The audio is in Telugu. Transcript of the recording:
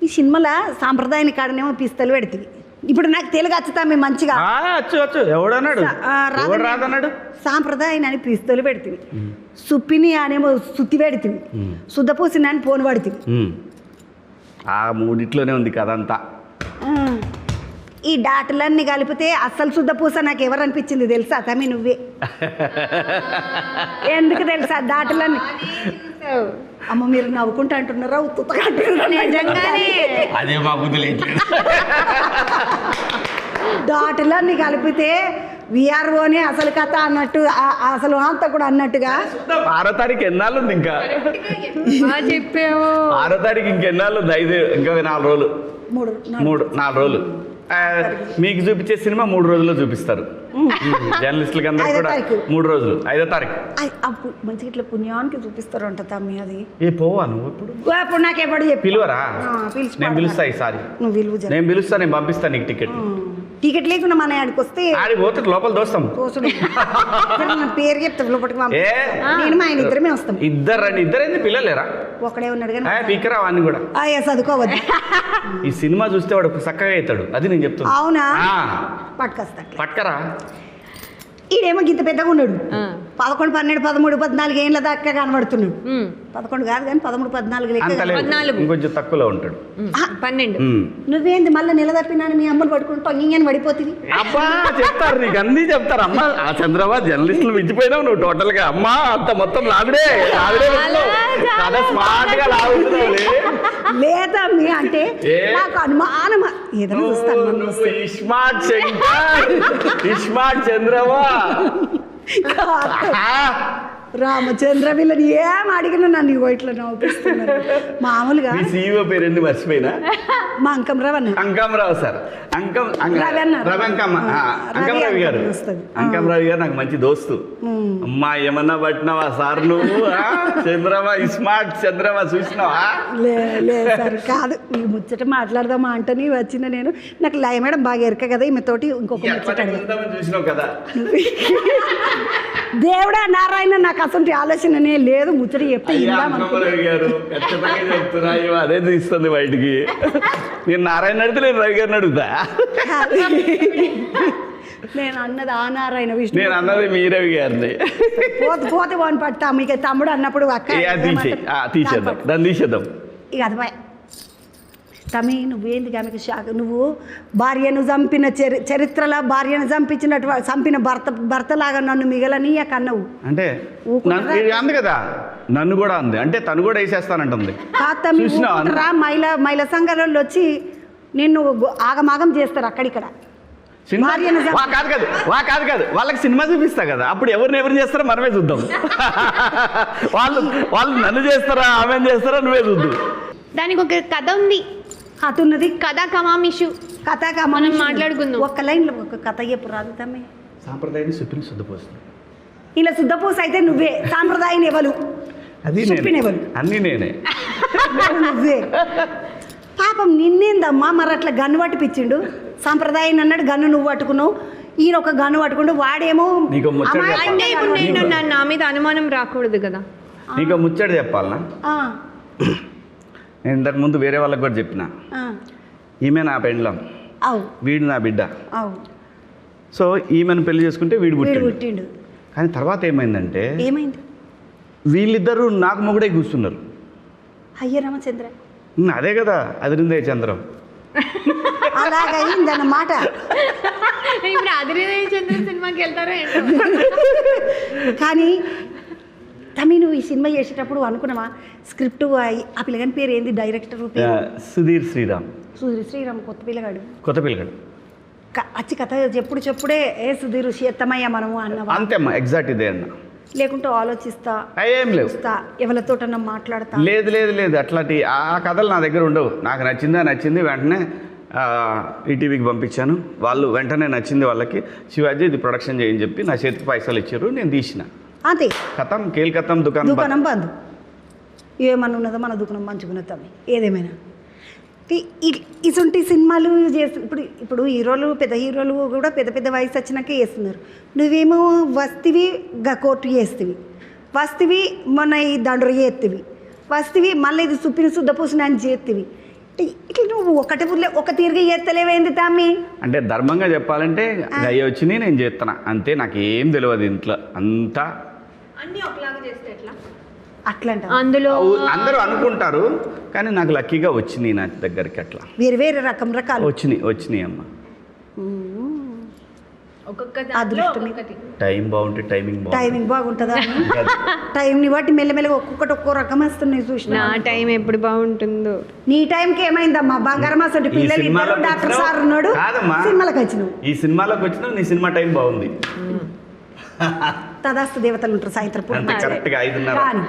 ఈ సినిమాలో సాంప్రదాయాన్ని కాడనేమో పిస్తలు పెడుతుంది. ఇప్పుడు నాకు తెలుగు వచ్చుతా మేము మంచిగా వచ్చు ఎవడన్నాడు రాదన్నాడు. సాంప్రదాయం అని పిస్తలు పెడుతుంది, సుప్పిని అనేమో సుత్తి పెడుతుంది, శుద్ధపూసిన అని పోను పడుతుంది. ఆ మూడిట్లోనే ఉంది కథ అంతా. ఈ డాటులన్నీ కలిపితే అస్సలు శుద్ధపూస నాకు ఎవరు అనిపించింది తెలుసా తమ్మి? నువ్వే. ఎందుకు తెలుసా డాటులన్నీ? అమ్మ మీరు నవ్వుకుంటా అంటున్నారా? అదే మా డాటులన్నీ కలిపితే విఆర్ఓనే అసలు కథ అన్నట్టు, అసలు అంతా కూడా అన్నట్టుగా. 6వ తారీఖు ఎన్నాళ్ళు ఉంది? ఇంకా చెప్పావు 6వ తారీఖు ఇంకెన్నాళ్ళు ఉంది? ఇంకా 4 రోజులు, 4 రోజులు. మీకు చూపించే సినిమా 3 రోజుల్లో చూపిస్తారు. జర్నలిస్టులకి అందరూ కూడా 3 రోజులు. 5వ తారీఖు మంచిగా ఇట్లా పుణ్యానికి చూపిస్తారు అంట తమ్మి. అది ఏ పోవా నువ్వు ఇప్పుడు నాకు ఎప్పుడు పిలువరా? నేను పిలుస్తా ఈసారి. నేను పిలుస్తా, నేను పంపిస్తాను నీకు టికెట్. టికెట్ లేకుండా మన ఆడికి వస్తే ఆడికి పోతే లోపల దోస్తాం. పేరు చెప్తా లోపలికి. నేను మా ఆయన ఇద్దరమే వస్తాం. ఇద్దరు రండి. ఇద్దరైంది పిల్లలేరా? ఒకడే ఉన్నాడు కానీ పీకరా వాడిని కూడా. చదువుకోవద్దు. ఈ సినిమా చూస్తే వాడు చక్కగా అవుతాడు, అది నేను చెప్తున్నా. అవునా? పట్టుకొస్తా. పట్టుకరా. ఈడేమో గింత పెద్దగా ఉన్నాడు. 11, 12, 13, 14 ఏళ్ళ దాకా కనబడుతున్నాడు. 11 కాదు కానీ 13, 14 ఇంకొంచెం తక్కువలో ఉంటాడు. 12. నువ్వేంది మళ్ళీ నిలదప్పినాను మీ అమ్మలు పట్టుకుంటూ ఇంకేం పడిపోతుంది? అబ్బా చెప్తారు, నీకు అన్నీ చెప్తారు. అమ్మ ఆ చంద్రబాబు జర్నలిస్టులు మించిపోయినావు నువ్వు టోటల్ గా. అమ్మా అంత మొత్తం లావిడే స్మార్ట్ గా లాగుతున్నావు. లేదా మీ అంటే నాకు అనుమానం ఏదైనా చూస్తాను. ఇస్మార్ట్ చంద్రబా రామచంద్ర వీళ్ళని ఏం అడిగినా నన్ను ఇట్లా నవ్వుపిస్తున్నారు. మామూలుగా సీఈఓ పేరు ఎందుకు మర్చిపోయినా? మా అంకంరావు అన్న. అంకంరావు సార్. అంకంరావు గారు. అంకంరావు గారు నాకు మంచి దోస్తు. అమ్మా ఏమన్నా పట్టినావా సార్ నువ్వు? చంద్రమా స్మార్ట్ చంద్రమా చూసినావా? లేదు సార్ కాదు, ఈ ముచ్చట మాట్లాడదామా అంటని వచ్చిన నేను. నాకు లయ మేడం బాగా ఎరక కదా ఈమె తోటి ఇంకొక ముచ్చట చూసినావు కదా. దేవుడా నారాయణ నాకు అసలు ఆలోచననే లేదు. ముచ్చట చెప్తే చెప్తున్నా అదే తీస్తుంది బయటికి. నేను నారాయణ అడిగితే నేను రవి గారిని అడుగుతా. నేను అన్నది ఆ నారాయణ విష్ణు. నేను అన్నది మీ రవి గారిని. పోతే పోని పట్టా మీకు తమ్ముడు అన్నప్పుడు అక్క తీసేద్దాం, దాన్ని తీసేద్దాం. ఇక అది తమ్మి నువ్వేంది ఆమెకు షాక్. నువ్వు భార్యను చంపిన చరిత్రలో భార్యను చంపిన భర్తలాగా నన్ను మిగలనీయక అన్నవు. అంటే అంది కదా, నన్ను కూడా అంది. అంటే తను కూడా వేసేస్తానంటుంది. మహిళా సంఘాలలో వచ్చి నిన్ను ఆగమాగం చేస్తారు అక్కడిక్కడ. కాదు వాళ్ళకి సినిమా చూపిస్తా కదా, అప్పుడు ఎవరిని చేస్తారో మనమే చూద్దాం. వాళ్ళు నన్ను చేస్తారా ఆమె చేస్తారా నువ్వే చూద్దు. దానికి ఒక కథ ఉంది. కథ ఉన్నది. కథ కమామిషు. కథ మనం మాట్లాడుకుందాం. ఒక్క లైన్లో ఒక కథ చెప్పు రాదు తమ్మి. సాంప్రదాయాన్ని సుప్పిని శుద్ధపోస్తుంది. ఇలా శుద్ధపూస అయితే నువ్వే. సాంప్రదాయం ఎవరు? అది అన్నీ నేనే. నువ్వే. పాపం నిన్నేందమ్మా మరి అట్లా గన్ను పట్టిపించిండు. సాంప్రదాయం అన్నాడు, గన్ను నువ్వు పట్టుకున్నావు. ఈయన ఒక గన్ను పట్టుకుంటూ వాడేమో. అంటే ఇప్పుడు నేను నా మీద అనుమానం రాకూడదు కదా. నీకు ముచ్చట చెప్పాలనా? నేను ఇంతకు ముందు వేరే వాళ్ళకి కూడా చెప్పిన. ఈమె నా పెండ్లం, వీడు నా బిడ్డ. సో ఈమెను పెళ్లి చేసుకుంటే వీడు పుట్టిండు. కానీ తర్వాత ఏమైందంటే వీళ్ళిద్దరూ నాకు మొగుడే కూర్చున్నారు. అయ్యో రామచంద్ర. అదే కదా అదిరిందే చంద్రం. అలాగైందన్నమాట. ఇప్పుడు అదిరిందే చంద్రం సినిమాకి వెళ్తారో కానీ తమ్మి నువ్వు ఈ సినిమా చేసేటప్పుడు అనుకున్నావా స్క్రిప్ట్ ఆ పిల్లగాని పేరు ఏంది? డైరెక్టర్ సుధీర్ శ్రీరామ్. కొత్త పిల్లగాడు. అచ్చి కథ చెప్పుడే ఏ సుధీర్ చేత్తమయ్యా మనము అన్నవా? అంతేమ్మా, ఎగ్జాక్ట్ ఇదే అన్న. లేకుంటే ఆలోచిస్తా ఏం లేవు, ఎవరితోటన్నా మాట్లాడతా. లేదు అట్లాంటి ఆ కథలు నా దగ్గర ఉండవు. నాకు నచ్చింది వెంటనే ఈటీవీకి పంపించాను. వాళ్ళు వెంటనే నచ్చింది వాళ్ళకి, శివాజీ ఇది ప్రొడక్షన్ చేయని చెప్పి నా చేతికి పైసలు ఇచ్చారు. నేను తీసిన అంతే. కథం కేల్కతం దుకాణం బంద్. ఏమన్నా ఉన్నదో మన దుకాణం మంచుకున్నది తమ్మి. ఏదేమైనా ఇసుంటి సినిమాలు చేస్తు ఇప్పుడు హీరోలు పెద్ద హీరోలు కూడా పెద్ద వయసు వచ్చినాకే చేస్తున్నారు. నువ్వేమో వస్తివి కోర్టు చేస్తేవి, వస్తివి మొన్న ఈ దండరు చేస్తేవి, వస్తివి మళ్ళీ ఇది సుప్పిన శుద్ధపూసిన అని చేస్తేవి. ఇట్లా నువ్వు ఒకటి ఊర్లే ఒక తీరుగా చేస్తలేవేంది తమ్మి? అంటే ధర్మంగా చెప్పాలంటే గయ్య వచ్చినాయి నేను చేస్తున్నా అంతే, నాకు ఏం తెలియదు ఇంట్లో అంతా. అన్ని ఒకలాగా చేస్తే ఎట్లా? అట్లంట అందులో అందరూ అనుకుంటారు కానీ నాకు లక్కీగా వచ్చినాయి నా దగ్గరికి, అట్లా వేరు వేరే రకాలు వచ్చినాయి అమ్మ. ఒక్కొక్క అదృష్టమే. టైం బాగుంటే టైమింగ్ టైమింగ్ బాగుంటుందా? టైంని బట్టి మెల్లమెల్లగా ఒక్కొక్కటి ఒక్కో రకం వస్తున్నాయి చూసిన. నా టైం ఎప్పుడు బాగుంటుందో. నీ టైంకి ఏమైందమ్మా? బంగారం అసలు పిల్లలు ఇద్దరు డాక్టర్ సార్ ఉన్నాడు, కాదమ్మా సినిమాలకు వచ్చినావు. ఈ సినిమాలోకి వచ్చినావు, నీ సినిమా టైం బాగుంది. తదాస్తు దేవతలు ఉంటారు సాయంత్రం పూట. అంతే కరెక్ట్గా 5:30. కానీ